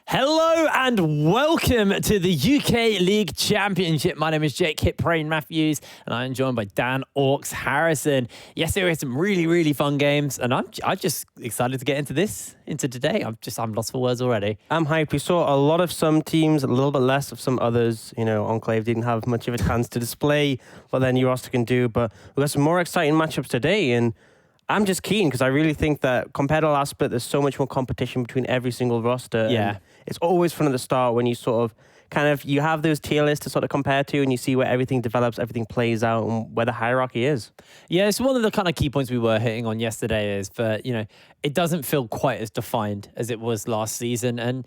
Hello and welcome to the UK League Championship. My name is Jake Hipbrain Matthews and I'm joined by Dan Orcs Harrison. Yesterday we had some really fun games and I'm just excited to get into today. I'm lost for words already. I'm hyped. We saw a lot of some teams, a little bit less of some others. You know, Enclave didn't have much of a chance to display what their new roster can do, but we've got some more exciting matchups today and I'm just keen because I really think that compared to last split, there's so much more competition between every single roster. Yeah. And it's always fun at the start when you sort of you have those tier lists to sort of compare to and you see where everything develops, everything plays out and where the hierarchy is. Yeah, it's one of the kind of key points we were hitting on yesterday is that, it doesn't feel quite as defined as it was last season. And,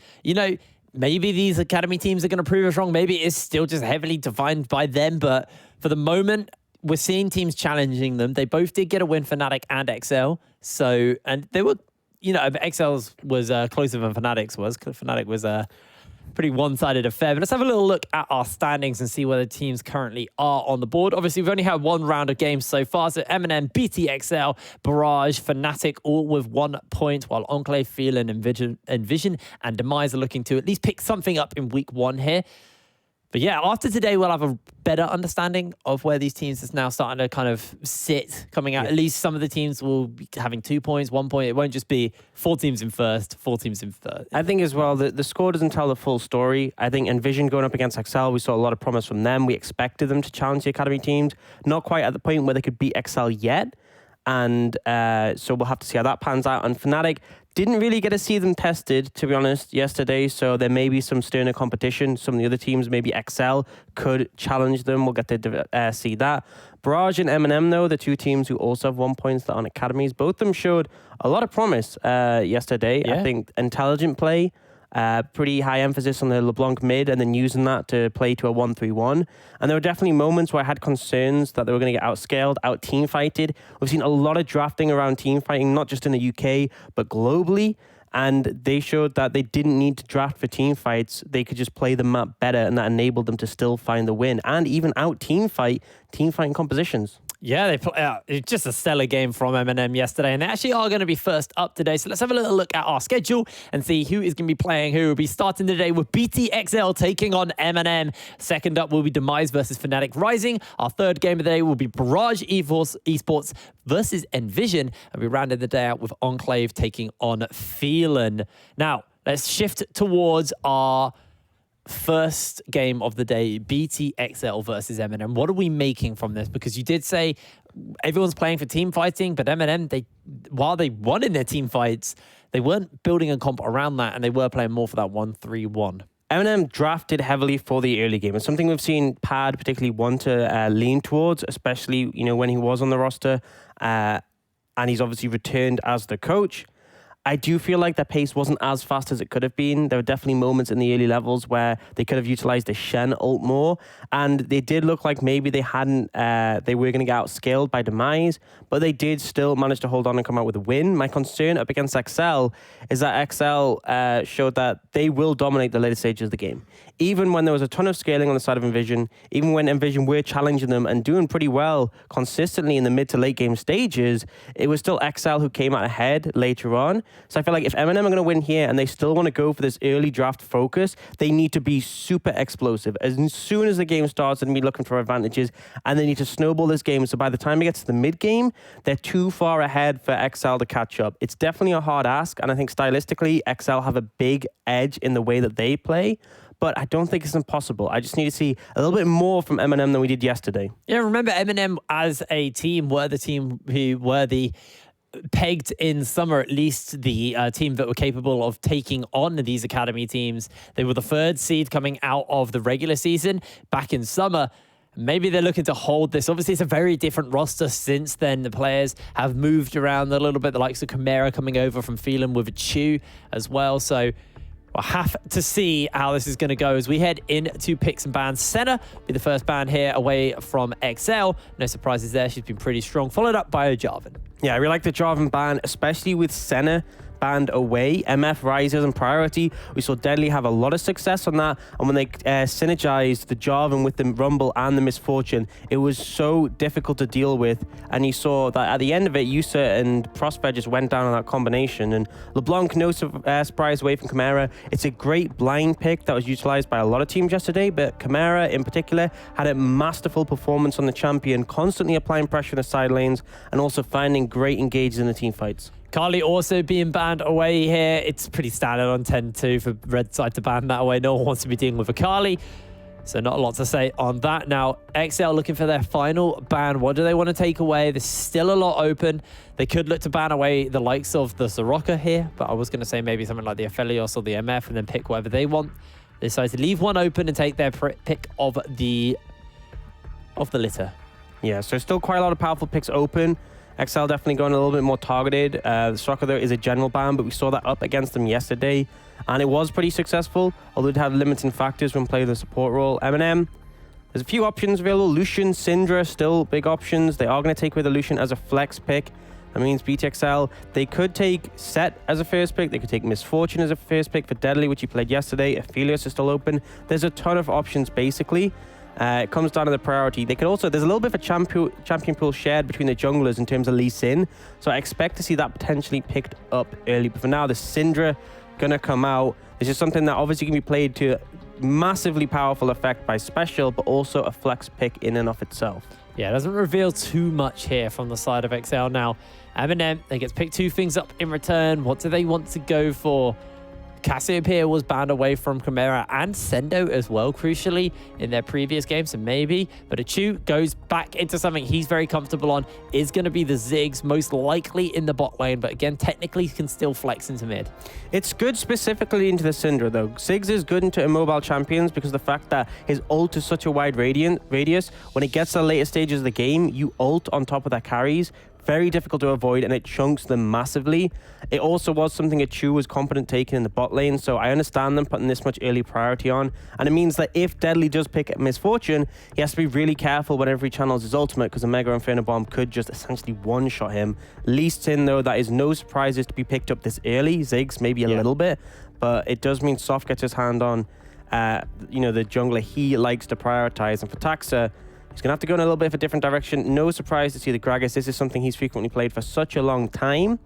maybe these academy teams are going to prove us wrong. Maybe it's still just heavily defined by them. But for the moment, we're seeing teams challenging them. They both did get a win, Fnatic and XL. So, and they were, XL's was closer than Fnatic's was. Fnatic was a pretty one-sided affair. But let's have a little look at our standings and see where the teams currently are on the board. Obviously, we've only had one round of games so far. So MnM, BTXL, Barrage, Fnatic, all with 1 point, while Enclave, Feeling, Envision, and Demise are looking to at least pick something up in week 1 here. But yeah, after today, we'll have a better understanding of where these teams is now starting to kind of sit coming out. Yeah. At least some of the teams will be having 2 points, 1 point. It won't just be 4 teams in first, 4 teams in third. I think as well, the score doesn't tell the full story. I think Envision going up against XL, we saw a lot of promise from them. We expected them to challenge the academy teams. Not quite at the point where they could beat XL yet. And so we'll have to see how that pans out. And Fnatic didn't really get to see them tested, to be honest, yesterday. So there may be some sterner competition. Some of the other teams, maybe XL, could challenge them. We'll get to see that. Barrage and MnM, though, the two teams who also have 1 point that on academies, both of them showed a lot of promise yesterday. Yeah. I think intelligent play, pretty high emphasis on the LeBlanc mid and then using that to play to a 1-3-1. And there were definitely moments where I had concerns that they were going to get outscaled, out-team-fighted. We've seen a lot of drafting around team fighting, not just in the UK, but globally. And they showed that they didn't need to draft for team fights. They could just play the map better, and that enabled them to still find the win and even out-team fighting compositions. Yeah, they play it's just a stellar game from MnM yesterday, and they actually are going to be first up today. So let's have a little look at our schedule and see who is going to be playing who. Will be starting today with BTXL taking on MnM. Second up will be Demise versus Fnatic Rising. Our third game of the day will be Barrage Esports versus Envision, and we rounded the day out with Enclave taking on Feeling. Now, let's shift towards our first game of the day, BTXL versus MnM. What are we making from this? Because you did say everyone's playing for team fighting, but MnM, while they won in their team fights, they weren't building a comp around that, and they were playing more for that 1-3-1. MnM drafted heavily for the early game. It's something we've seen Pad particularly want to lean towards, especially when he was on the roster, and he's obviously returned as the coach. I do feel like their pace wasn't as fast as it could have been. There were definitely moments in the early levels where they could have utilized the Shen ult more, and they did look like maybe they were going to get outscaled by Demise, but they did still manage to hold on and come out with a win. My concern up against XL is that XL showed that they will dominate the later stages of the game. Even when there was a ton of scaling on the side of Envision, even when Envision were challenging them and doing pretty well consistently in the mid to late game stages, it was still XL who came out ahead later on. So I feel like if MnM are going to win here and they still want to go for this early draft focus, they need to be super explosive. As soon as the game starts, they're going to be looking for advantages, and they need to snowball this game. So by the time it gets to the mid game, they're too far ahead for XL to catch up. It's definitely a hard ask, and I think stylistically, XL have a big edge in the way that they play. But I don't think it's impossible. I just need to see a little bit more from MnM than we did yesterday. Yeah, remember MnM as a team were the team who were the pegged in summer, at least the team that were capable of taking on these academy teams. They were the 3rd seed coming out of the regular season back in summer. Maybe they're looking to hold this. Obviously, it's a very different roster since then. The players have moved around a little bit. The likes of Chimera coming over from Feeling with a Chew as well. So we'll have to see how this is going to go as we head into picks and bans. Senna be the first ban here away from XL. No surprises there. She's been pretty strong. Followed up by a Jarvan. Yeah, I really like the Jarvan ban, especially with Senna banned away. MF rises in priority. We saw Deadly have a lot of success on that. And when they synergized the Jarvan with the Rumble and the Misfortune, it was so difficult to deal with. And you saw that at the end of it, Yusa and Prosper just went down on that combination. And LeBlanc, no surprise away from Chimera. It's a great blind pick that was utilized by a lot of teams yesterday, but Chimera in particular had a masterful performance on the champion, constantly applying pressure in the side lanes and also finding great engages in the team fights. Carly also being banned away here. It's pretty standard on 10-2 for red side to ban that away. No one wants to be dealing with a Carly, so not a lot to say on that. Now, XL looking for their final ban. What do they want to take away? There's still a lot open. They could look to ban away the likes of the Soroka here, but I was going to say maybe something like the Aphelios or the MF and then pick whatever they want. They decided to leave one open and take their pick of the litter. Yeah, so still quite a lot of powerful picks open. XL definitely going a little bit more targeted. The Soccer, though, is a general ban, but we saw that up against them yesterday, and it was pretty successful, although it had limiting factors when playing the support role. MnM, there's a few options available. Lucian, Syndra, still big options. They are going to take away the Lucian as a flex pick. That means BTXL, they could take Set as a first pick. They could take Misfortune as a first pick for Deadly, which he played yesterday. Aphelios is still open. There's a ton of options, basically. It comes down to the priority. They could also, there's a little bit of a champion pool shared between the junglers in terms of Lee Sin. So I expect to see that potentially picked up early. But for now, the Syndra gonna come out. This is something that obviously can be played to massively powerful effect by special, but also a flex pick in and of itself. Yeah, it doesn't reveal too much here from the side of XL. Now, MnM, they get to pick two things up in return. What do they want to go for? Cassiopeia was banned away from Chimera and Sendo as well, crucially, in their previous game, so maybe. But Achu goes back into something he's very comfortable on, is going to be the Ziggs, most likely in the bot lane, but again, technically can still flex into mid. It's good specifically into the Syndra, though. Ziggs is good into immobile champions because of the fact that his ult is such a wide radius. When it gets to the later stages of the game, you ult on top of their carries. Very difficult to avoid, and it chunks them massively. It also was something Achu was confident taking in the bot lane, so I understand them putting this much early priority on. And it means that if Deadly does pick Misfortune, he has to be really careful whenever he channels his ultimate, because a Mega Inferno Bomb could just essentially one-shot him. Least in, though, that is no surprises to be picked up this early. Ziggs maybe a little bit, but it does mean Soft gets his hand on, the jungler he likes to prioritize. And for Taxa, he's going to have to go in a little bit of a different direction. No surprise to see the Gragas. This is something he's frequently played for such a long time.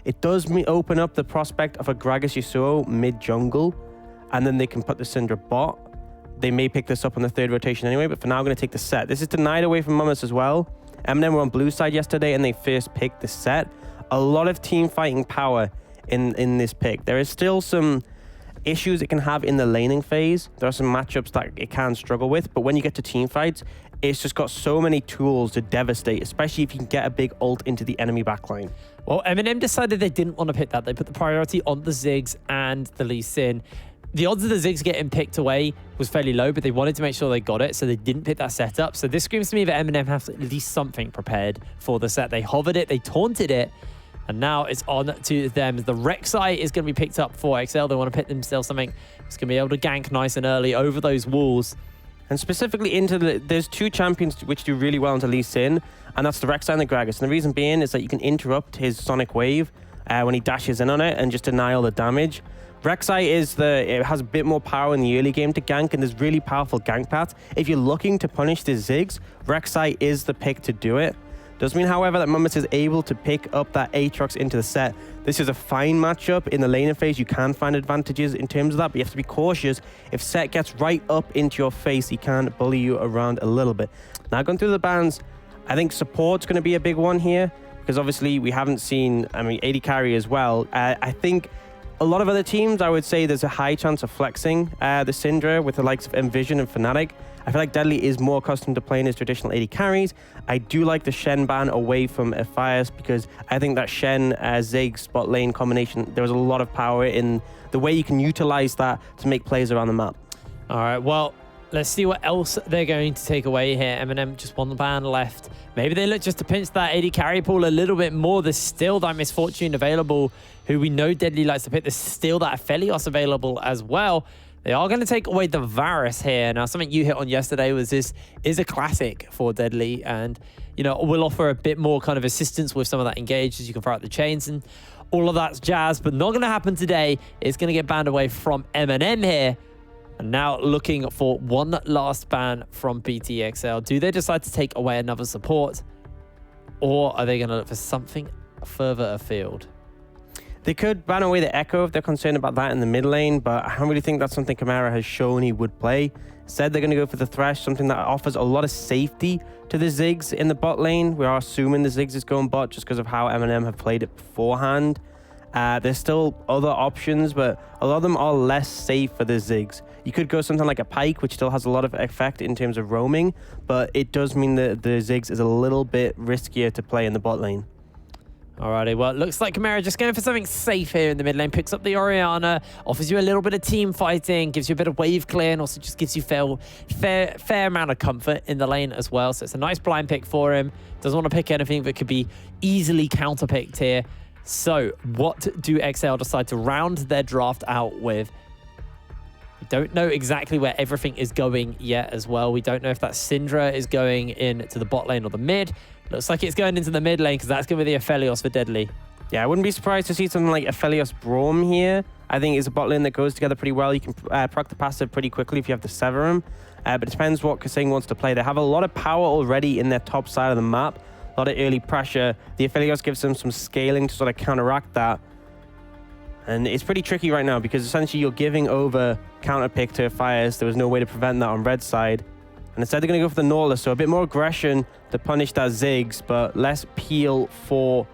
It does open up the prospect of a Gragas Yasuo mid-jungle, and then they can put the Syndra bot. They may pick this up on the third rotation anyway, but for now I'm going to take the Set. This is denied away from Mummus as well. MnM were on blue side yesterday, and they first picked the Set. A lot of team fighting power in this pick. There is still some issues it can have in the laning phase. There are some matchups that it can struggle with, but when you get to team fights, it's just got so many tools to devastate, especially if you can get a big ult into the enemy backline. Well, MnM decided they didn't want to pick that. They put the priority on the Ziggs and the Lee Sin. The odds of the Ziggs getting picked away was fairly low, but they wanted to make sure they got it, so they didn't pick that setup. So this screams to me that MnM has at least something prepared for the set. They hovered it, they taunted it, and now it's on to them. The Rek'Sai is going to be picked up for XL. They want to pick themselves something that's going to be able to gank nice and early over those walls. And specifically there's two champions which do really well into Lee Sin, and that's the Rek'Sai and the Gragas. And the reason being is that you can interrupt his Sonic Wave when he dashes in on it and just deny all the damage. Rek'Sai it has a bit more power in the early game to gank, and there's really powerful gank paths. If you're looking to punish the Ziggs, Rek'Sai is the pick to do it. Does mean, however, that Mummus is able to pick up that Aatrox into the set. This is a fine matchup. In the laning phase, you can find advantages in terms of that, but you have to be cautious. If Set gets right up into your face, he can bully you around a little bit. Now, going through the bans, I think support's going to be a big one here, because obviously we haven't seen, AD carry as well. I think a lot of other teams, I would say there's a high chance of flexing the Syndra with the likes of Envision and Fnatic. I feel like Deadly is more accustomed to playing his traditional AD carries. I do like the Shen ban away from Ephias, because I think that Shen Ziggs spot lane combination, there was a lot of power in the way you can utilize that to make plays around the map. All right, well, let's see what else they're going to take away here. MnM just one ban left. Maybe they look just to pinch that AD carry pool a little bit more. There's still that Misfortune available, who we know Deadly likes to pick. There's still that Aphelios available as well. They are going to take away the Varus here. Now, something you hit on yesterday was this is a classic for Deadly, and, will offer a bit more kind of assistance with some of that engage as you can throw out the chains. And all of that jazz, but not going to happen today. It's going to get banned away from MnM here. And now looking for one last ban from BTXL. Do they decide to take away another support? Or are they going to look for something further afield? They could ban away the Echo if they're concerned about that in the mid lane, but I don't really think that's something Kamara has shown he would play. Instead, they're going to go for the Thresh, something that offers a lot of safety to the Ziggs in the bot lane. We are assuming the Ziggs is going bot just because of how MnM have played it beforehand. There's still other options, but a lot of them are less safe for the Ziggs. You could go something like a Pyke, which still has a lot of effect in terms of roaming, but it does mean that the Ziggs is a little bit riskier to play in the bot lane. Alrighty, well, it looks like Kamara just going for something safe here in the mid lane. Picks up the Orianna, offers you a little bit of team fighting, gives you a bit of wave clear, and also just gives you fair amount of comfort in the lane as well. So it's a nice blind pick for him. Doesn't want to pick anything that could be easily counter-picked here. So what do XL decide to round their draft out with? We don't know exactly where everything is going yet as well. We don't know if that Syndra is going into the bot lane or the mid. Looks like it's going into the mid lane because that's going to be the Aphelios for Deadly. Yeah, I wouldn't be surprised to see something like Aphelios Braum here. I think it's a bot lane that goes together pretty well. You can proc the passive pretty quickly if you have the Severum. But it depends what Kasing wants to play. They have a lot of power already in their top side of the map. A lot of early pressure. The Aphelios gives them some scaling to sort of counteract that. And it's pretty tricky right now because essentially you're giving over counter pick to Fires. There was no way to prevent that on red side. And instead they're going to go for the Nautilus, so a bit more aggression to punish that Ziggs, but less peel for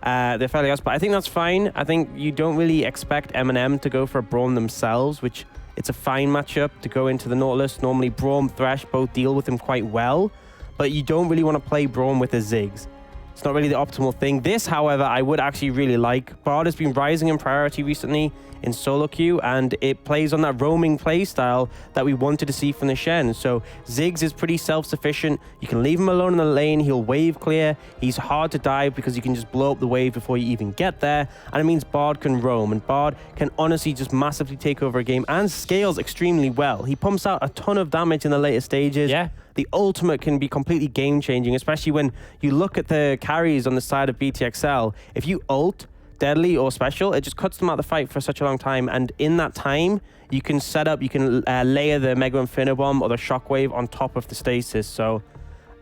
the Aphelios. But I think that's fine. I think you don't really expect MnM to go for a Braum themselves, which it's a fine matchup to go into the Nautilus. Normally Braum, Thresh both deal with him quite well, but you don't really want to play Braum with the Ziggs. It's not really the optimal thing. This, however, I would actually really like. Bard has been rising in priority recently in solo queue, and it plays on that roaming play style that we wanted to see from the Shen. So Ziggs is pretty self-sufficient. You can leave him alone in the lane. He'll wave clear. He's hard to dive because you can just blow up the wave before you even get there. And it means Bard can roam, and Bard can honestly just massively take over a game and scales extremely well. He pumps out a ton of damage in the later stages. Yeah. The ultimate can be completely game-changing, especially when you look at the carries on the side of BTXL. If you ult Deadly or Special, it just cuts them out of the fight for such a long time. And in that time, you can set up, you can layer the Mega Infinibomb or the Shockwave on top of the Stasis. So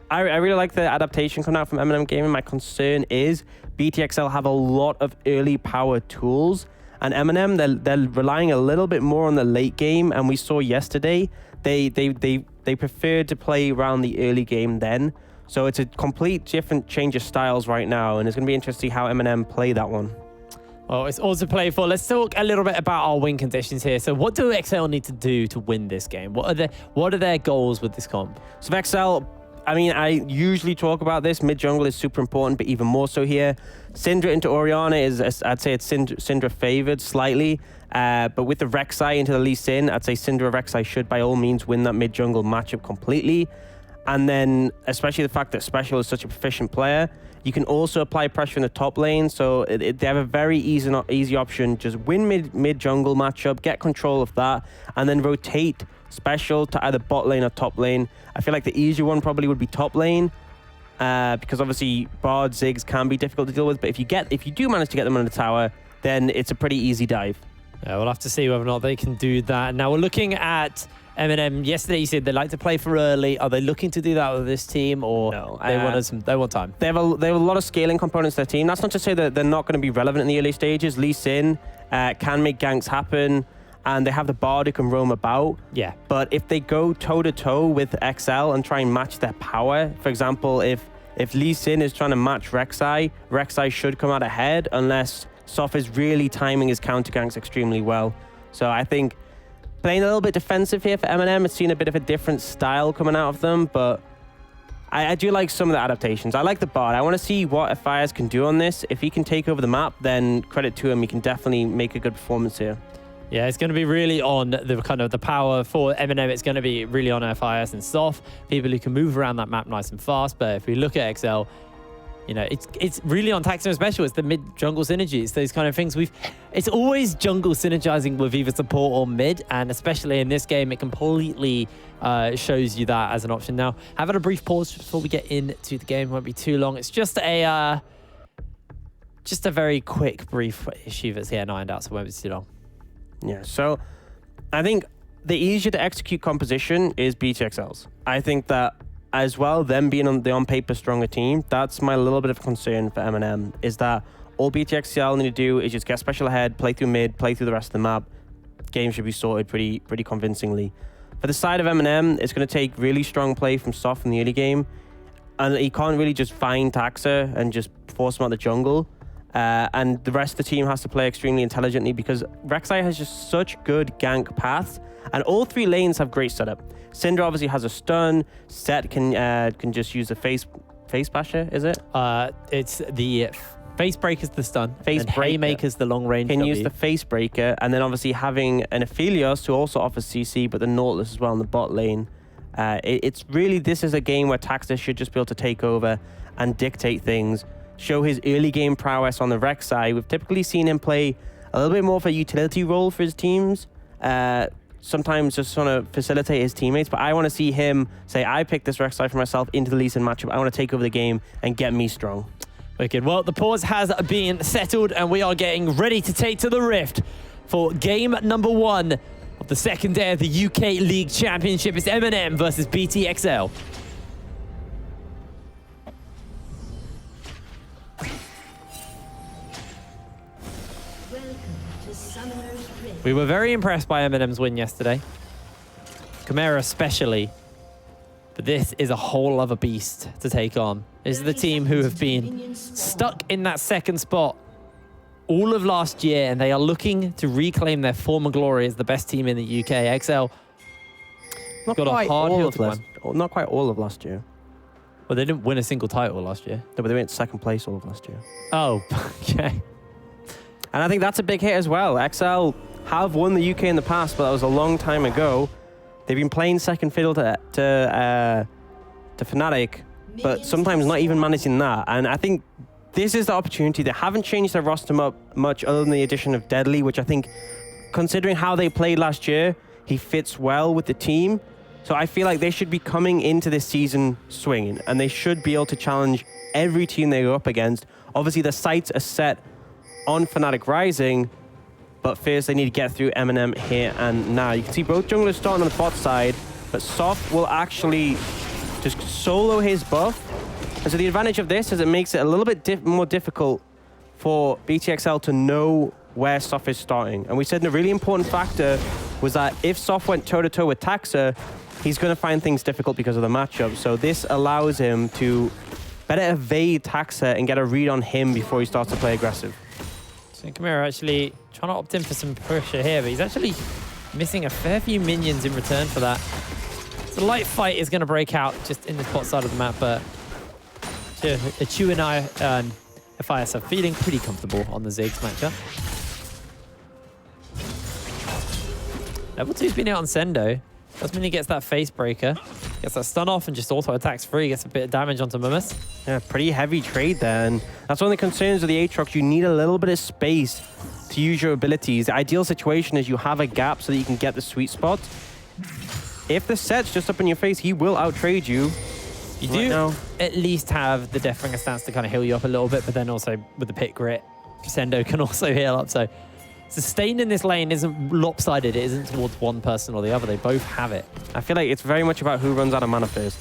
I really like the adaptation coming out from MnM Gaming. My concern is BTXL have a lot of early power tools. And MnM, they're relying a little bit more on the late game. And we saw yesterday, they preferred to play around the early game then. So it's a complete different change of styles right now, and it's going to be interesting to see how MnM play that one. Well, it's all to play for. Let's talk a little bit about our win conditions here. So what do XL need to do to win this game? What are their goals with this comp? So for XL, I mean, I usually talk about this. Mid jungle is super important, but even more so here. Syndra into Orianna is, I'd say it's Syndra favored slightly. But with the Rek'Sai into the Lee Sin, I'd say Syndra Rek'Sai should by all means win that mid jungle matchup completely. And then, especially the fact that Special is such a proficient player, you can also apply pressure in the top lane. So they have a very easy option. Just win mid jungle matchup, get control of that, and then rotate Special to either bot lane or top lane. I feel like the easier one probably would be top lane, because obviously Bard, Ziggs can be difficult to deal with. But if you do manage to get them on the tower, then it's a pretty easy dive. Yeah, we'll have to see whether or not they can do that. Now we're looking at MnM. Yesterday you said they like to play for early. Are they looking to do that with this team, or no, they want time? They have a lot of scaling components to their team. That's not to say that they're not going to be relevant in the early stages. Lee Sin can make ganks happen, and they have the Bard who can roam about. Yeah. But if they go toe-to-toe with XL and try and match their power, for example, if Lee Sin is trying to match Rek'Sai, Rek'Sai should come out ahead unless Soph is really timing his counter ganks extremely well. So I think playing a little bit defensive here for MnM. It's seen a bit of a different style coming out of them, but I do like some of the adaptations. I like the Bard. I want to see what Fires can do on this. If he can take over the map, then credit to him. He can definitely make a good performance here. Yeah, it's going to be really on the kind of the power for MnM. It's going to be really on Fires and Soph, people who can move around that map nice and fast. But if we look at XL, you know, it's really on Taximo Special. It's the mid-jungle synergy. It's those kind of things. It's always jungle synergizing with either support or mid, and especially in this game, it completely shows you that as an option. Now, having a brief pause before we get into the game. It won't be too long. It's just a just a very quick, brief issue that's getting ironed out, so it won't be too long. Yeah, so I think the easier to execute composition is BTXL's. I think that as well, them being on the on-paper stronger team, that's my little bit of concern for MnM, is that all BTXL need to do is just get special ahead, play through mid, play through the rest of the map. Game should be sorted pretty convincingly. For the side of MnM, it's going to take really strong play from Soft in the early game, and he can't really just find Taxa and just force him out the jungle. And the rest of the team has to play extremely intelligently because Rek'Sai has just such good gank paths, and all 3 lanes have great setup. Syndra obviously has a stun. Set can just use the face basher, is it? It's the face breaker's the stun. Face and breaker. Haymaker's the long range. Can use the face breaker, and then obviously having an Aphelios who also offers CC, but the Nautilus as well in the bot lane. It's really, this is a game where Taxa should just be able to take over and dictate things, show his early game prowess on the Rek'Sai. We've typically seen him play a little bit more of a utility role for his teams. Sometimes just want to facilitate his teammates, but I want to see him say, I picked this Rek'Sai for myself into the Lee Sin matchup. I want to take over the game and get me strong. Wicked. Well, the pause has been settled, and we are getting ready to take to the Rift for game number 1 of the second day of the UK League Championship. It's MnM versus BTXL. We were very impressed by MnM's win yesterday. Chimera especially. But this is a whole other beast to take on. This is the team who have been stuck in that second spot all of last year, and they are looking to reclaim their former glory as the best team in the UK. XL Not got quite a hard all hill of to climb. Not quite all of last year. Well, they didn't win a single title last year. No, but they went second place all of last year. Oh, okay. And I think that's a big hit as well. XL have won the UK in the past, but that was a long time ago. They've been playing second fiddle to Fnatic, but sometimes not even managing that. And I think this is the opportunity. They haven't changed their roster much other than the addition of Deadly, which I think, considering how they played last year, he fits well with the team. So I feel like they should be coming into this season swinging, and they should be able to challenge every team they go up against. Obviously, the sights are set on Fnatic Rising, but first they need to get through MnM here and now. You can see both junglers starting on the bot side, but Soft will actually just solo his buff. And so the advantage of this is it makes it a little bit more difficult for BTXL to know where Soft is starting. And we said a really important factor was that if Soft went toe-to-toe with Taxa, he's going to find things difficult because of the matchup. So this allows him to better evade Taxa and get a read on him before he starts to play aggressive. So Chimera actually trying to opt in for some pressure here, but he's actually missing a fair few minions in return for that. So the light fight is going to break out just in the bot side of the map, but Chu and I, FIS are feeling pretty comfortable on the Ziggs matchup. Level 2's been out on Sendo. Does mean he gets that face breaker, gets that stun off, and just auto attacks free, gets a bit of damage onto Mummus. Yeah, pretty heavy trade there, and that's one of the concerns with the Aatrox. You need a little bit of space to use your abilities. The ideal situation is you have a gap so that you can get the sweet spot. If the set's just up in your face, he will out-trade you. You do at least have the Deathbringer stance to kind of heal you up a little bit, but then also with the pit grit, Sendo can also heal up. So sustained in this lane isn't lopsided. It isn't towards one person or the other. They both have it. I feel like it's very much about who runs out of mana first.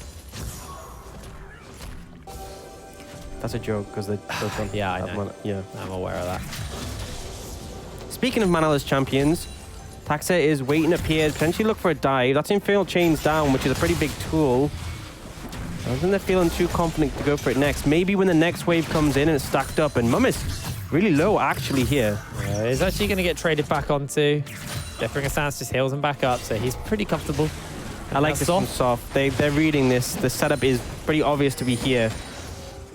That's a joke because they don't yeah, I know. mana. Yeah, I'm aware of that. Speaking of manaless champions, Taxa is waiting up here, potentially look for a dive. That's Infernal Chains down, which is a pretty big tool. I don't think they're feeling too confident to go for it next. Maybe when the next wave comes in and it's stacked up, and Mummus really low actually here. Yeah, he's actually going to get traded back onto. Deathbringer stance just heals him back up, so he's pretty comfortable. I like this from Soft. They're reading this. The setup is pretty obvious to be here.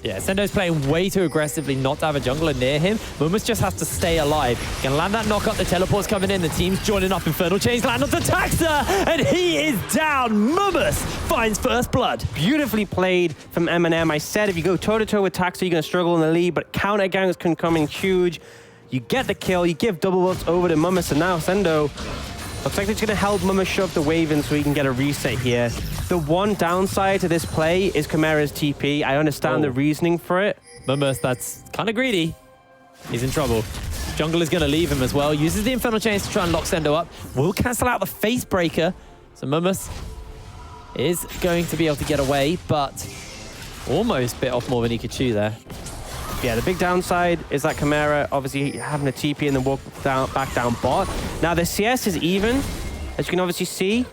Yeah, Sendo's playing way too aggressively not to have a jungler near him. Mummus just has to stay alive. Can land that knock up, the teleport's coming in, the team's joining up, Infernal Chains land onto Taxa, and he is down. Mummus finds first blood. Beautifully played from MnM. I said if you go toe-to-toe with Taxa, you're going to struggle in the lead, but counter ganks can come in huge. You get the kill, you give double ults over to Mummus, and now Sendo looks like it's going to help Mummus shove the wave in so he can get a reset here. The one downside to this play is Chimera's TP. I understand the reasoning for it. Mummus, that's kind of greedy. He's in trouble. Jungle is going to leave him as well. Uses the Infernal Chains to try and lock Sendo up. Will cancel out the Face Breaker. So MnM is going to be able to get away, but almost bit off more than he could chew there. Yeah, the big downside is that Chimera obviously having a TP and then walk back down bot. Now the CS is even, as you can obviously see,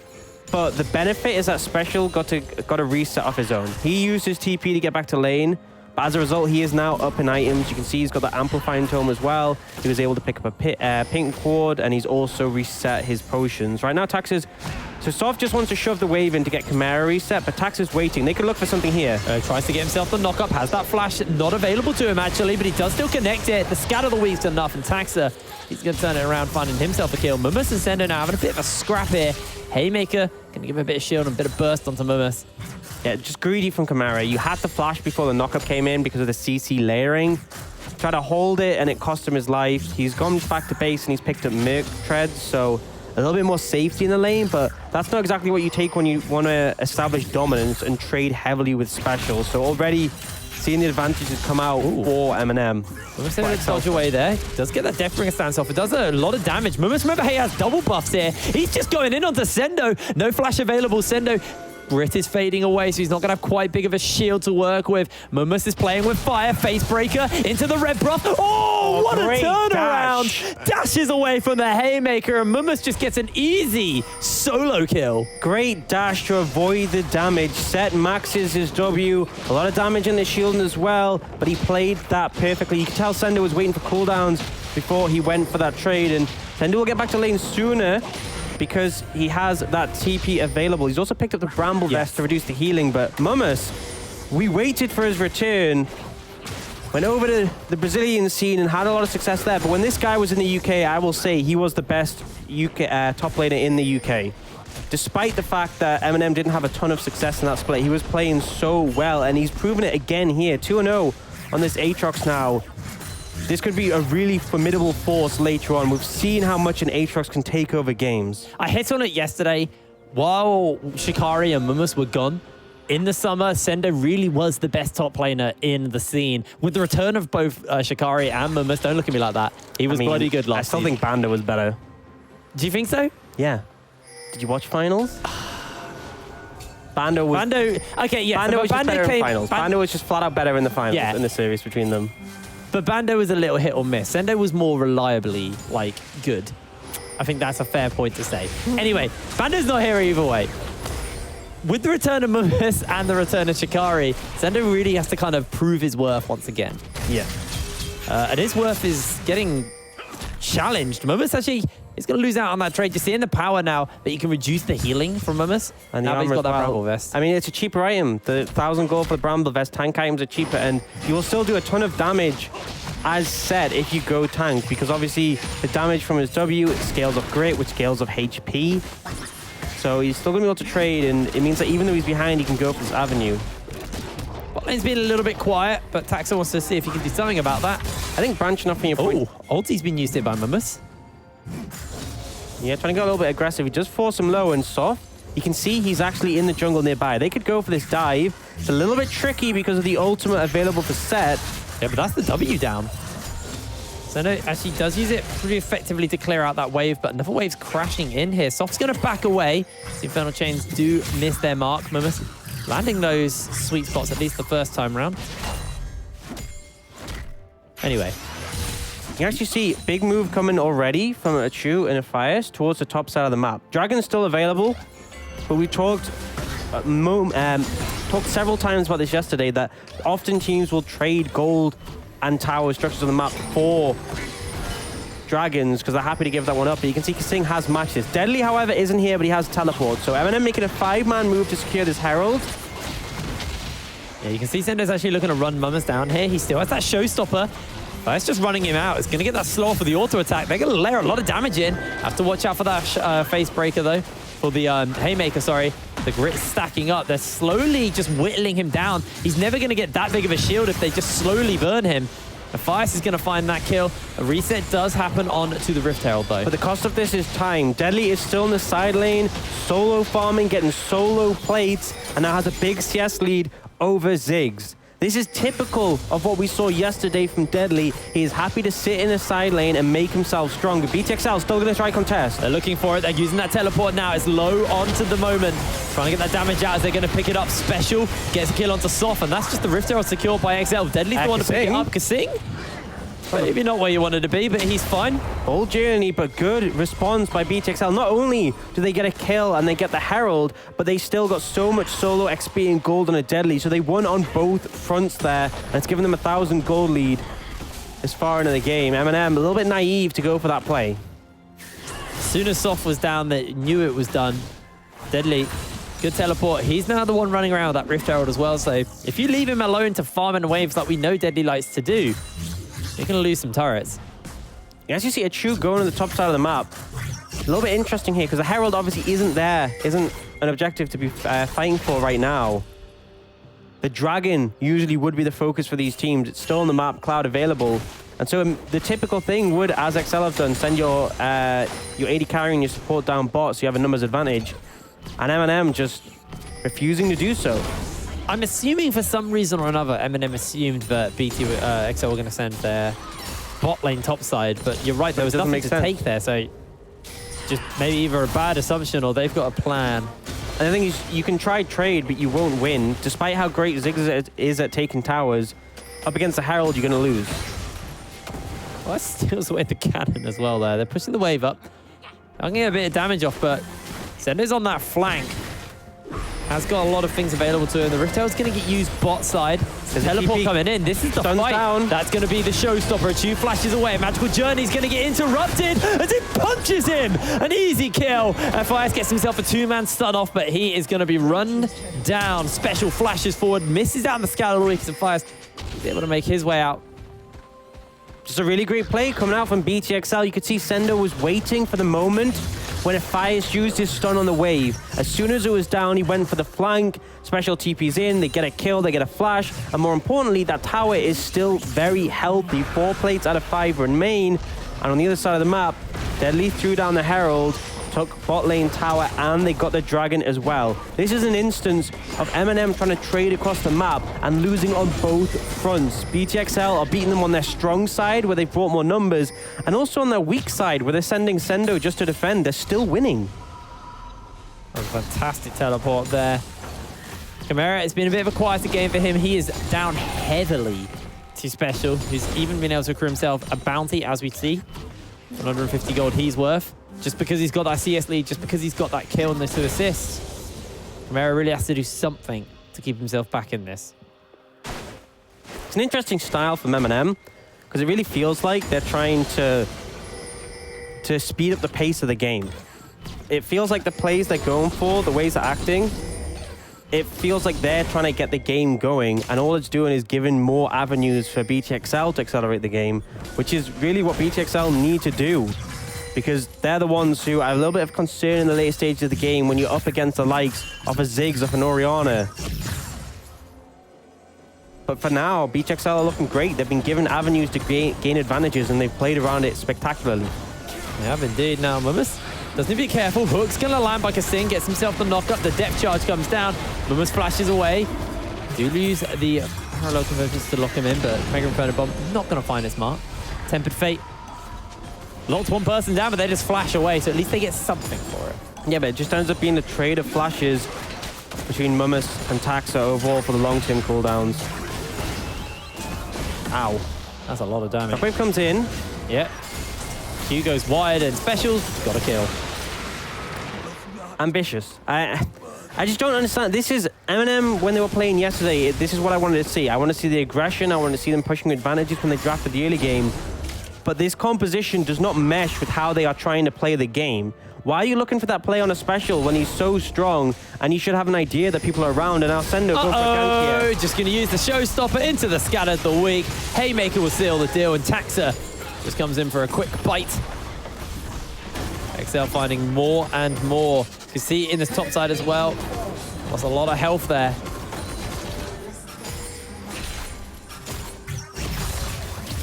but the benefit is that Special got to reset off his own. He used his TP to get back to lane, but as a result, he is now up in items. You can see he's got the Amplifying Tome as well. He was able to pick up a pink cord, and he's also reset his potions. Right now, Taxes. So Soft just wants to shove the wave in to get Chimera reset, but Tax is waiting. They could look for something here. Tries to get himself the knock-up, has that flash not available to him actually, but he does still connect it. The scatter the weave's enough, and Taxa, he's going to turn it around, finding himself a kill. MnM and Sendo now having a bit of a scrap here. Haymaker going to give him a bit of shield and a bit of burst onto MnM. Yeah, just greedy from Chimera. You had to flash before the knock-up came in because of the CC layering. Tried to hold it, and it cost him his life. He's gone back to base, and he's picked up Merc Treads, so a little bit more safety in the lane, but that's not exactly what you take when you want to establish dominance and trade heavily with specials. So already seeing the advantages come out for MnM. MnM dodge away there. Does get that Deathbringer stance off. It does a lot of damage. MnM, remember, he has double buffs here. He's just going in onto Sendo. No flash available. Sendo, Grit is fading away, so he's not going to have quite big of a shield to work with. MnM is playing with fire. Face breaker into the red buff. Oh, what a turnaround! Dashes away from the Haymaker, and MnM just gets an easy solo kill. Great dash to avoid the damage. Set maxes his W. A lot of damage in the shielding as well, but he played that perfectly. You can tell Sendo was waiting for cooldowns before he went for that trade, and Sendo will get back to lane sooner because he has that TP available. He's also picked up the Bramble Vest to reduce the healing, but MnM, we waited for his return, went over to the Brazilian scene and had a lot of success there, but when this guy was in the UK, I will say he was the best UK top laner in the UK. Despite the fact that MnM didn't have a ton of success in that split, he was playing so well, and he's proven it again here. 2-0 on this Aatrox now. This could be a really formidable force later on. We've seen how much an Aatrox can take over games. I hit on it yesterday. While Shikari and MnM were gone, in the summer, Sendo really was the best top laner in the scene. With the return of both Shikari and MnM, don't look at me like that. He was bloody good last season. I still think Bando was better. Do you think so? Yeah. Did you watch finals? Bando, okay, yeah. Bando was just better in finals. Bando was just flat out better in the finals in the series between them. But Bando was a little hit or miss. Sendo was more reliably, like, good. I think that's a fair point to say. Anyway, Bando's not here either way. With the return of MnM and the return of Shikari, Sendo really has to kind of prove his worth once again. Yeah. And his worth is getting challenged. MnM actually is going to lose out on that trade. You're seeing the power now that you can reduce the healing from MnM. And now he's got that Bramble Vest. I mean, it's a cheaper item. The 1,000 gold for the Bramble Vest, tank items are cheaper, and you will still do a ton of damage, as said, if you go tank, because obviously the damage from his W scales of Grit, which scales of HP. So he's still going to be able to trade, and it means that even though he's behind, he can go for this avenue. Bot lane's been a little bit quiet, but Taxa wants to see if he can do something about that. I think branching off from your point. Oh, ulti's been used here by MnM. Yeah, trying to go a little bit aggressive. He does force him low and soft. You can see he's actually in the jungle nearby. They could go for this dive. It's a little bit tricky because of the ultimate available for Set. Yeah, but that's the W down. So no, actually does use it pretty effectively to clear out that wave, but another wave's crashing in here. Soft's going to back away. The Infernal Chains do miss their mark. MnM landing those sweet spots at least the first time round. Anyway. You can actually see big move coming already from a Chu and a Fires towards the top side of the map. Dragon's still available, but we talked several times about this yesterday, that often teams will trade gold and tower structures on the map for dragons because they're happy to give that one up. But you can see Singh has matches. Deadly, however, isn't here, but he has teleport. So MnM making a 5-man move to secure this Herald. Yeah, you can see Sendo's actually looking to run MnM down here. He still has that showstopper. It's just running him out. It's going to get that slow for the auto attack. They're going to layer a lot of damage in. Have to watch out for that face breaker, though. For the Haymaker, sorry. The Grit stacking up. They're slowly just whittling him down. He's never going to get that big of a shield if they just slowly burn him. And Fias is going to find that kill. A reset does happen on to the Rift Herald, though. But the cost of this is time. Deadly is still in the side lane, solo farming, getting solo plates, and now has a big CS lead over Ziggs. This is typical of what we saw yesterday from Deadly. He is happy to sit in the side lane and make himself stronger. BTXL still going to try contest. They're looking for it. They're using that teleport now. It's low onto the moment. Trying to get that damage out as they're going to pick it up. Special gets a kill onto Soft, and that's just the Rift Herald secured by XL. Deadly's the one to pick it up. Kasing? Maybe not where you wanted to be, but he's fine. Full journey, but good response by BTXL. Not only do they get a kill and they get the Herald, but they still got so much solo XP and gold on a Deadly. So they won on both fronts there, and it's given them 1,000 gold lead this far into the game. MnM a little bit naive to go for that play. As soon as Soft was down, they knew it was done. Deadly, good teleport. He's now the one running around with that Rift Herald as well. So if you leave him alone to farm in waves like we know Deadly likes to do, you're going to lose some turrets. As you see a Chu going to the top side of the map, a little bit interesting here because the Herald obviously isn't an objective to be fighting for right now. The Dragon usually would be the focus for these teams. It's still on the map, Cloud available. And so the typical thing would, as XL have done, send your AD carry and your support down bot so you have a numbers advantage. And MnM just refusing to do so. I'm assuming for some reason or another, MnM assumed that XL were going to send their bot lane topside, but you're right, there was nothing to take there, so just maybe either a bad assumption or they've got a plan. And the thing is, you can try trade, but you won't win. Despite how great Ziggs is at taking towers, up against the Herald, you're going to lose. Well, that steals away the cannon as well there. They're pushing the wave up. I'm going to get a bit of damage off, but Sender's on that flank. Has got a lot of things available to him. The Rift Herald's going to get used bot side. The teleport coming in. This is the fight. Down. That's going to be the showstopper. Chu flashes away. Magical Journey's going to get interrupted as it punches him. An easy kill. Fias gets himself a two-man stun off, but he is going to be run down. Special flashes forward. Misses out on the Scout of the Week, and Fias is able to make his way out. Just a really great play coming out from BTXL. You could see Sendo was waiting for the moment when Fias used his stun on the wave. As soon as it was down, he went for the flank. Special TP's in, they get a kill, they get a flash, and more importantly, that tower is still very healthy. 4 plates out of 5 remain, and on the other side of the map, Deadly threw down the Herald, took bot lane tower, and they got the Dragon as well. This is an instance of MnM trying to trade across the map and losing on both fronts. BTXL are beating them on their strong side, where they've brought more numbers, and also on their weak side, where they're sending Sendo just to defend. They're still winning. A fantastic teleport there. Chimera, it's been a bit of a quieter game for him. He is down heavily to Special, who's even been able to accrue himself a bounty, as we see. 150 gold he's worth. Just because he's got that CS lead, just because he's got that kill and the 2 assists. Chimera really has to do something to keep himself back in this. It's an interesting style from MnM, because it really feels like they're trying to speed up the pace of the game. It feels like the plays they're going for, the ways they're acting, it feels like they're trying to get the game going, and all it's doing is giving more avenues for BTXL to accelerate the game, which is really what BTXL need to do, because they're the ones who are a little bit of concern in the late stages of the game when you're up against the likes of a Ziggs, of an Orianna. But for now, BTXL are looking great. They've been given avenues to gain advantages, and they've played around it spectacularly. They have indeed. Now, Mummus doesn't need to be careful. Hook's going to land by Kasing, gets himself the knockup. The depth charge comes down. Mummus flashes away. Do lose the parallel convergence to lock him in, but Mega Inferno Bomb not going to find its mark. Tempered Fate locked one person down, but they just flash away, so at least they get something for it. Yeah, but it just ends up being a trade of flashes between Mummus and Taxa overall for the long-term cooldowns. Ow. That's a lot of damage. That wave comes in. Yeah. Q goes wide, and Special's got a kill. Ambitious. I just don't understand. This is MnM when they were playing yesterday. This is what I wanted to see. I want to see the aggression. I want to see them pushing advantages when they drafted the early game. But this composition does not mesh with how they are trying to play the game. Why are you looking for that play on a Special when he's so strong and you should have an idea that people are around? And now Sendo go for a gank here. Just going to use the showstopper into the Scatter of the Week. Haymaker will seal the deal, and Taxa just comes in for a quick bite. XL finding more and more. You can see in this top side as well. Lost a lot of health there.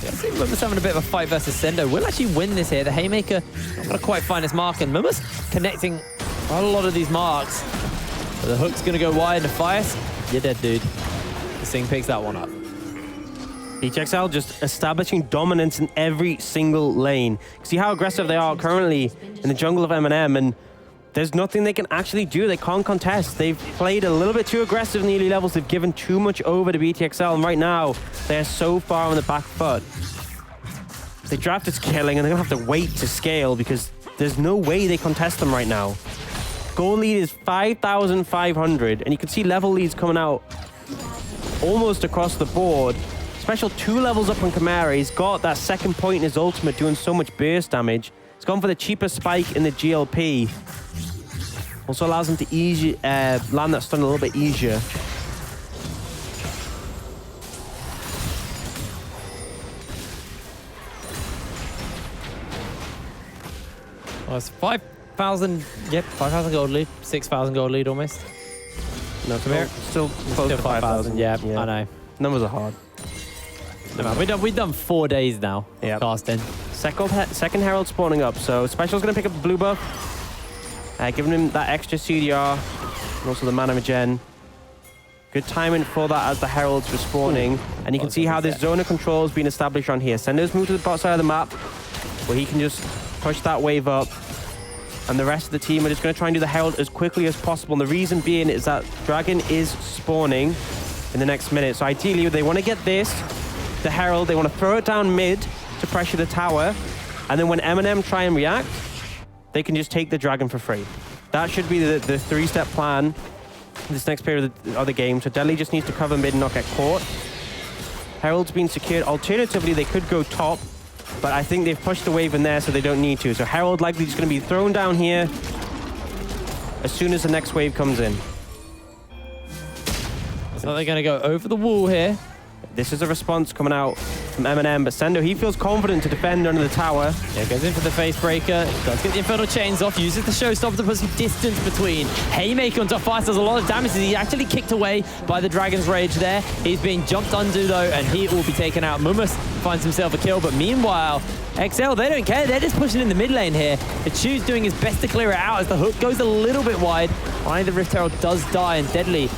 I think Mummus having a bit of a fight versus Sendo. Will actually win this here. The Haymaker not going to quite find his mark, and Mummus connecting quite a lot of these marks. But the Hook's going to go wide, and Fias, you're dead, dude. Sing picks that one up. BTXL just establishing dominance in every single lane. See how aggressive they are currently in the jungle of MnM, and there's nothing they can actually do. They can't contest. They've played a little bit too aggressive in the early levels. They've given too much over to BTXL, and right now they're so far on the back foot. They drafted scaling, and they're gonna have to wait to scale because there's no way they contest them right now. Gold lead is 5,500, and you can see level leads coming out almost across the board. Special 2 levels up on Chimera. He's got that second point in his ultimate doing so much burst damage. He's gone for the cheaper spike in the GLP. Also allows him to land that stun a little bit easier. Well, it's 5,000, yep, 5,000 gold lead, 6,000 gold lead almost. No, still close to 5,000. Yeah, I know. Numbers are hard. No, man, we've done 4 days now casting. Second Herald spawning up, so Special's going to pick up the blue buff, giving him that extra CDR, and also the mana regen. Good timing for that as the Heralds were spawning. And you can see how this zone of control has been established on here. Sendo's moved to the bot side of the map, where he can just push that wave up. And the rest of the team are just going to try and do the Herald as quickly as possible. And the reason being is that Dragon is spawning in the next minute. So ideally, they want to get this, the Herald, they want to throw it down mid to pressure the tower. And then when MnM try and react, they can just take the Dragon for free. That should be the 3-step plan this next period of the game. So Deadly just needs to cover mid and not get caught. Herald's been secured. Alternatively, they could go top, but I think they've pushed the wave in there, so they don't need to. So Herald likely just going to be thrown down here as soon as the next wave comes in. So they're going to go over the wall here. This is a response coming out from MnM, but Sendo, he feels confident to defend under the tower. Yeah, goes in for the face breaker. Does get the Infernal Chains off, uses the showstopper to put some distance between. Haymaker on top 5 does a lot of damage. He's actually kicked away by the Dragon's Rage there. He's being jumped undo though, and he will be taken out. Mumus finds himself a kill, but meanwhile, XL, they don't care. They're just pushing in the mid lane here. The Chu's doing his best to clear it out as the hook goes a little bit wide. Finally, the Rift Herald does die, and Deadly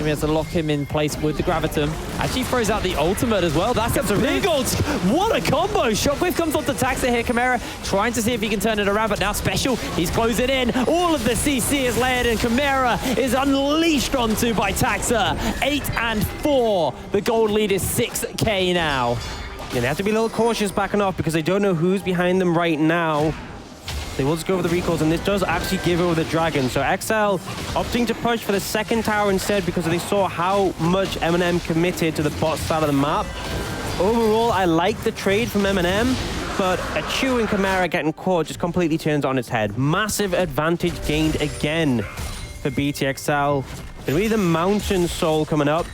he has to lock him in place with the Gravitum. Actually throws out the ultimate as well. That's a big ult. What a combo. Shockwave comes off the Taxa here. Chimera trying to see if he can turn it around, but now Special, he's closing in. All of the CC is layered, and Chimera is unleashed onto by Taxa. 8 and 4. The gold lead is 6K now. Yeah, they have to be a little cautious backing off because they don't know who's behind them right now. They will just go over the recalls, and this does actually give over the Dragon. So XL opting to push for the second tower instead because they saw how much MnM committed to the bot side of the map. Overall, I like the trade from MnM, but a Chu and Chimera getting caught just completely turns on its head. Massive advantage gained again for BTXL. Gonna be the Mountain Soul coming up.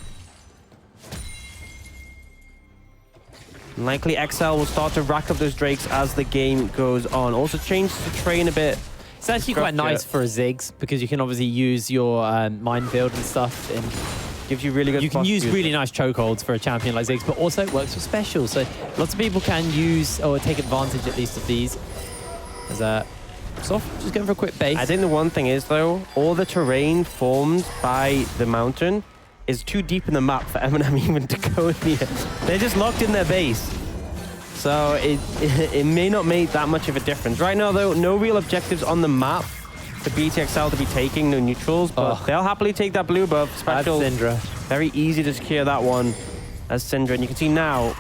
Likely XL will start to rack up those Drakes as the game goes on. Also changes the train a bit. It's actually quite nice for a Ziggs because you can obviously use your minefield and stuff. And gives you really good. You can use really nice chokeholds for a champion like Ziggs, but also it works for special. So lots of people can use or take advantage at least of these. As Soft just going for a quick base. I think the one thing is though, all the terrain formed by the mountain is too deep in the map for MnM even to go near. They're just locked in their base. So it may not make that much of a difference. Right now though, no real objectives on the map for BTXL to be taking, no neutrals, but they'll happily take that blue buff. Special. That's Syndra. Very easy to secure that one as Syndra. And you can see now,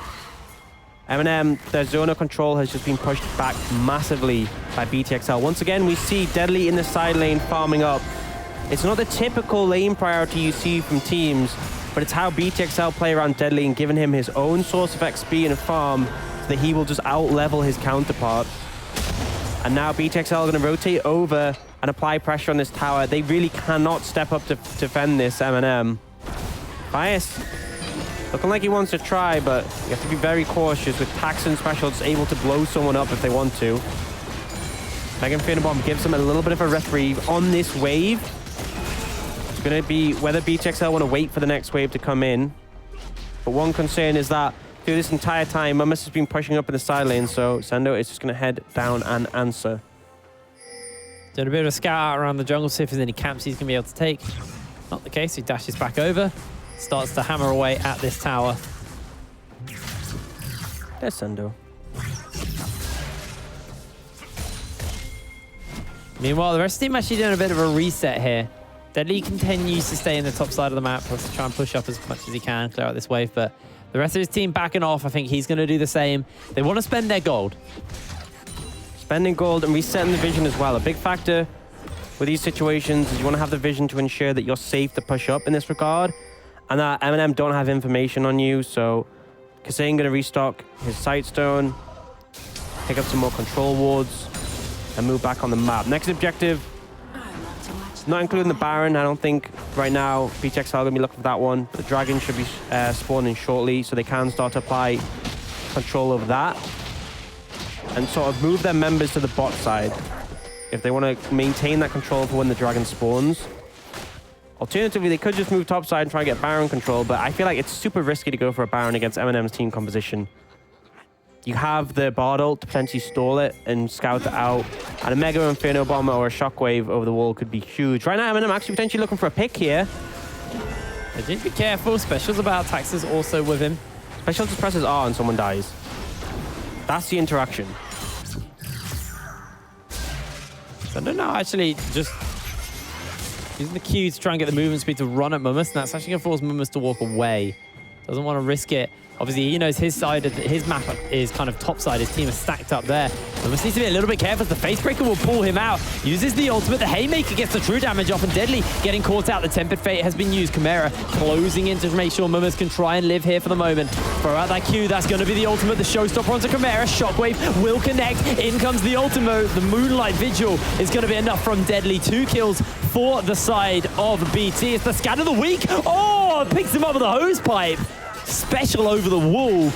MnM, their zone of control has just been pushed back massively by BTXL. Once again, we see Deadly in the side lane farming up. It's not the typical lane priority you see from teams, but it's how BTXL play around Deadly and giving him his own source of XP and a farm so that he will just out-level his counterpart. And now BTXL are going to rotate over and apply pressure on this tower. They really cannot step up to defend this MnM. Bias looking like he wants to try, but you have to be very cautious with Tax and Special just able to blow someone up if they want to. Megan Bomb gives them a little bit of a reprieve on this wave. It's going to be whether BTXL want to wait for the next wave to come in. But one concern is that through this entire time, Mumus has been pushing up in the side lane, so Sendo is just going to head down and answer. Doing a bit of a scout out around the jungle, see if there's any camps he's going to be able to take. Not the case, he dashes back over. starts to hammer away at this tower. There's Sendo. Meanwhile, the rest of the team actually doing a bit of a reset here. Deadly continues to stay in the top side of the map, to try and push up as much as he can, clear out this wave, but the rest of his team backing off. I think he's going to do the same. They want to spend their gold. Spending gold and resetting the vision as well. A big factor with these situations is you want to have the vision to ensure that you're safe to push up in this regard, and that MnM don't have information on you, so Kasane going to restock his Sightstone, pick up some more control wards, and move back on the map. Next objective, not including the Baron. I don't think right now BTXL going to be looking for that one. But the Dragon should be spawning shortly, so they can start to apply control over that and sort of move their members to the bot side if they want to maintain that control for when the Dragon spawns. Alternatively, they could just move top side and try and get Baron control, but I feel like it's super risky to go for a Baron against MnM's team composition. You have the Bard ult to potentially stall it and scout it out. And a Mega Inferno Bomber or a Shockwave over the wall could be huge. Right now, MnM actually potentially looking for a pick here. They need to be careful. Specials about Taxes also with him. Special just presses R and someone dies. That's the interaction. So I don't know, actually just using the Q to try and get the movement speed to run at Mummus, and that's actually going to force Mummus to walk away. Doesn't want to risk it. Obviously, he knows his side, his map is kind of top side. His team is stacked up there. Mummus needs to be a little bit careful. The Facebreaker will pull him out. Uses the ultimate. The Haymaker gets the true damage off, and Deadly getting caught out. The Tempered Fate has been used. Chimera closing in to make sure Mummus can try and live here for the moment. Throw out that Q. That's going to be the ultimate. The showstopper onto Chimera. Shockwave will connect. In comes the ultimate. The Moonlight Vigil is going to be enough from Deadly. 2 kills for the side of BT. It's the scan of the week. Oh, picks him up with a hose pipe. Special over the wall.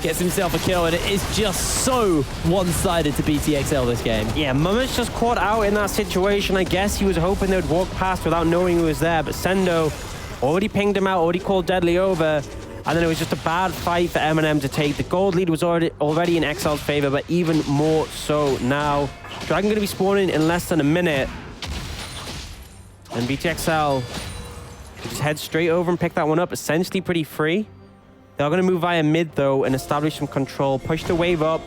Gets himself a kill, and it is just so one-sided to BTXL this game. Yeah, Mummus just caught out in that situation. I guess he was hoping they would walk past without knowing he was there, but Sendo already pinged him out, already called Deadly over, and then it was just a bad fight for MnM to take. The gold lead was already in XL's favor, but even more so now. Dragon going to be spawning in less than a minute, and BTXL just head straight over and pick that one up, essentially pretty free. They're going to move via mid, though, and establish some control. Push the wave up.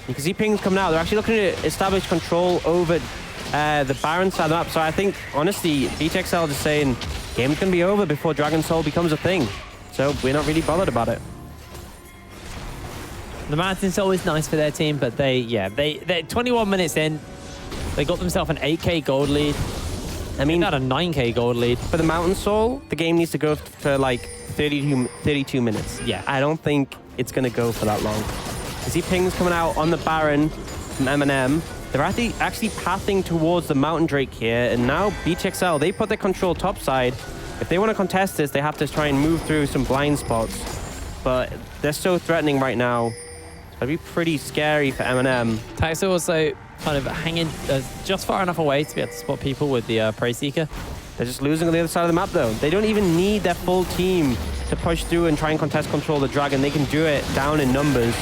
You can see pings coming out. They're actually looking to establish control over the Baron side of the map. So I think, honestly, BTXL just saying, game's going to be over before Dragon Soul becomes a thing. So we're not really bothered about it. The Mountain's always nice for their team, but they're 21 minutes in. They got themselves an 8k gold lead. I mean, not a 9k gold lead. For the Mountain Soul, the game needs to go for like 32 minutes. Yeah. I don't think it's going to go for that long. You see pings coming out on the Baron from MnM. They're actually pathing towards the Mountain Drake here, and now BTXL, they put their control topside. If they want to contest this, they have to try and move through some blind spots. But they're so threatening right now. It's going to be pretty scary for MnM. Taxer also kind of hanging just far enough away to be able to spot people with the Prey Seeker. They're just losing on the other side of the map, though. They don't even need their full team to push through and try and contest control the Dragon. They can do it down in numbers.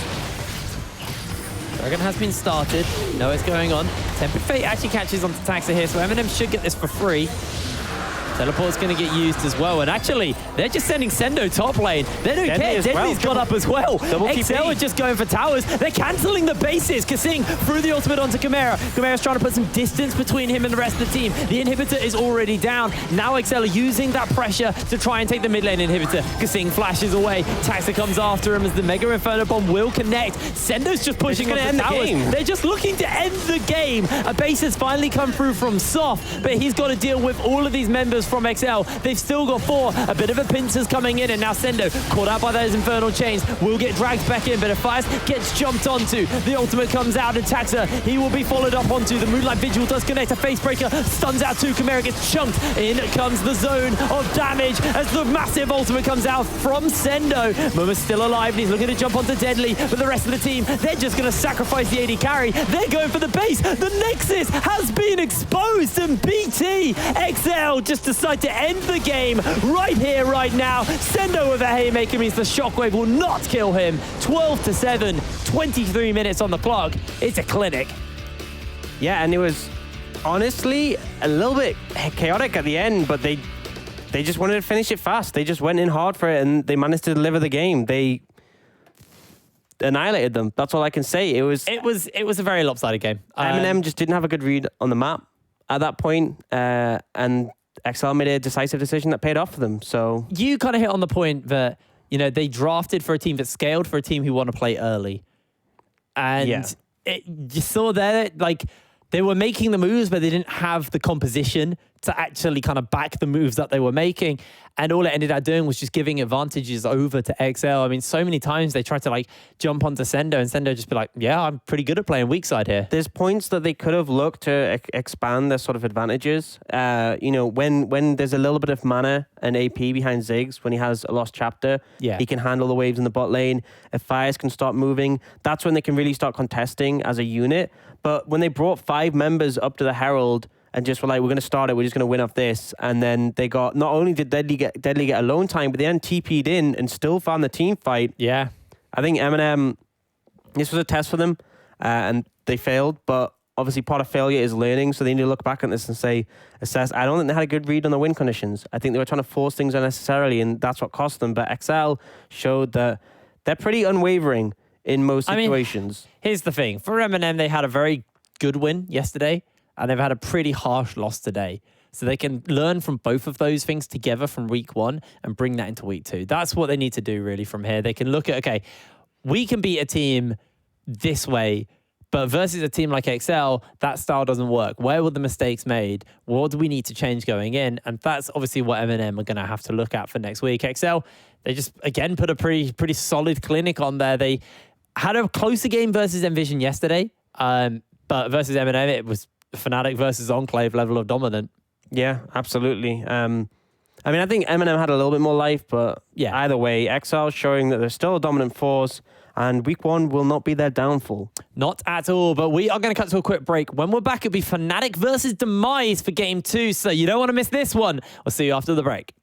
Dragon has been started. You know what's going on. Tempered Fate actually catches onto Taxer here, so MnM should get this for free. Teleport's going to get used as well. And actually, they're just sending Sendo top lane. They don't care. Deadly's got up as well. XL are just going for towers. They're cancelling the bases. Kasing threw the ultimate onto Chimera. Chimera's trying to put some distance between him and the rest of the team. The inhibitor is already down. Now XL are using that pressure to try and take the mid lane inhibitor. Kasing flashes away. Taxa comes after him as the Mega Inferno Bomb will connect. Sendo's just pushing on the towers. They're just looking to end the game. A base has finally come through from Soft, but he's got to deal with all of these members from XL. They've still got 4. A bit of a pincers coming in, and now Sendo, caught out by those infernal chains, will get dragged back in, but if Fires gets jumped onto, the ultimate comes out, and Taxa, he will be followed up onto. The Moonlight Vigil does connect. A Facebreaker stuns out to Chimera, gets chunked. In comes the zone of damage as the massive ultimate comes out from Sendo. Mummus still alive, and he's looking to jump onto Deadly, but the rest of the team, they're just going to sacrifice the AD carry. They're going for the base. The Nexus has been exposed, and BT XL just decide to end the game right here, right now. Sendo with a Haymaker means the Shockwave will not kill him. 12-7, 23 minutes on the clock. It's a clinic. Yeah, and it was honestly a little bit chaotic at the end, but they They just wanted to finish it fast. They just went in hard for it, and they managed to deliver the game. They annihilated them. That's all I can say. It was a very lopsided game. MnM just didn't have a good read on the map at that point, and XL made a decisive decision that paid off for them. So you kind of hit on the point that, you know, they drafted for a team that scaled for a team who want to play early. And you saw there, like, they were making the moves, but they didn't have the composition to actually kind of back the moves that they were making. And all it ended up doing was just giving advantages over to XL. I mean, so many times they tried to like jump onto Sendo, and Sendo just be like, yeah, I'm pretty good at playing weak side here. There's points that they could have looked to expand their sort of advantages. You know, when there's a little bit of mana and AP behind Ziggs, when he has a lost chapter, he can handle the waves in the bot lane. If Fires can start moving, that's when they can really start contesting as a unit. But when they brought 5 members up to the Herald and just were like, we're going to start it, we're just going to win off this. And then they got, not only did Deadly get alone time, but they then TP'd in and still found the team fight. Yeah. I think MnM, this was a test for them, and they failed. But obviously part of failure is learning. So they need to look back at this and assess. I don't think they had a good read on the win conditions. I think they were trying to force things unnecessarily, and that's what cost them. But XL showed that they're pretty unwavering in most situations. I mean, here's the thing. For MnM, they had a very good win yesterday, and they've had a pretty harsh loss today. So they can learn from both of those things together from week 1 and bring that into week 2. That's what they need to do really from here. They can look at, okay, we can beat a team this way, but versus a team like XL, that style doesn't work. Where were the mistakes made? What do we need to change going in? And that's obviously what MnM are going to have to look at for next week. XL, they just, again, put a pretty solid clinic on there. They had a closer game versus Envision yesterday, but versus MnM, it was Fnatic versus Enclave level of dominant. Yeah, absolutely. I mean, I think MnM had a little bit more life, but yeah, either way, XL showing that they're still a dominant force, and week 1 will not be their downfall. Not at all, but we are going to cut to a quick break. When we're back, it'll be Fnatic versus Demise for game 2, so you don't want to miss this one. We'll see you after the break.